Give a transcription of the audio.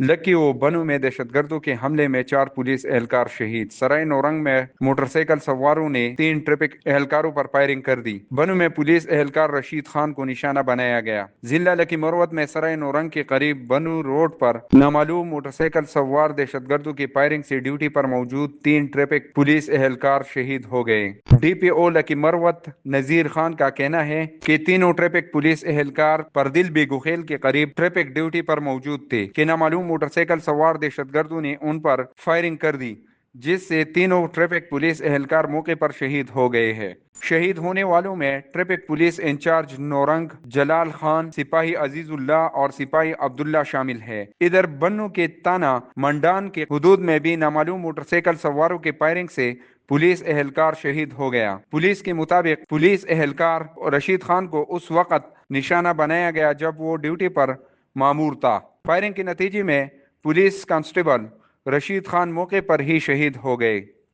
لکی و بنو میں دہشت گردوں کے حملے میں 4 پولیس اہلکار شہید۔ سرائے نورنگ میں موٹر سائیکل سواروں نے 3 ٹریفک اہلکاروں پر فائرنگ کر دی۔ بنو میں پولیس اہلکار رشید خان کو نشانہ بنایا گیا۔ ضلع لکی مروت میں سرائے نورنگ کے قریب بنو روڈ پر نامعلوم موٹر سائیکل سوار دہشت گردوں کی فائرنگ سے ڈیوٹی پر موجود 3 ٹریفک پولیس اہلکار شہید ہو گئے۔ ڈی پی او لکی مروت نذیر خان کا کہنا ہے کہ تینوں ٹریفک پولیس اہلکار پردل بے گخیل کے قریب ٹریفک ڈیوٹی پر موجود تھے کہ نامعلوم موٹر سائیکل سوار دہشت گردوں نے ان پر فائرنگ کر دی، جس سے تینوں ٹریفک پولیس اہلکار موقع پر شہید ہو گئے ہیں۔ شہید ہونے والوں میں traffic police incharge Naurang Jalal Khan, سپاہی عزیز اللہ اور سپاہی عبداللہ شامل ہے۔ ادھر بنو کے تانا منڈان کے حدود میں بھی نامعلوم موٹر سائیکل سواروں کے فائرنگ سے پولیس اہلکار شہید ہو گیا۔ پولیس کے مطابق پولیس اہلکار رشید خان کو اس وقت نشانہ بنایا گیا جب وہ ڈیوٹی پر مامور تھا۔ فائرنگ کے نتیجے میں پولیس کانسٹیبل رشید خان موقع پر ہی شہید ہو گئے۔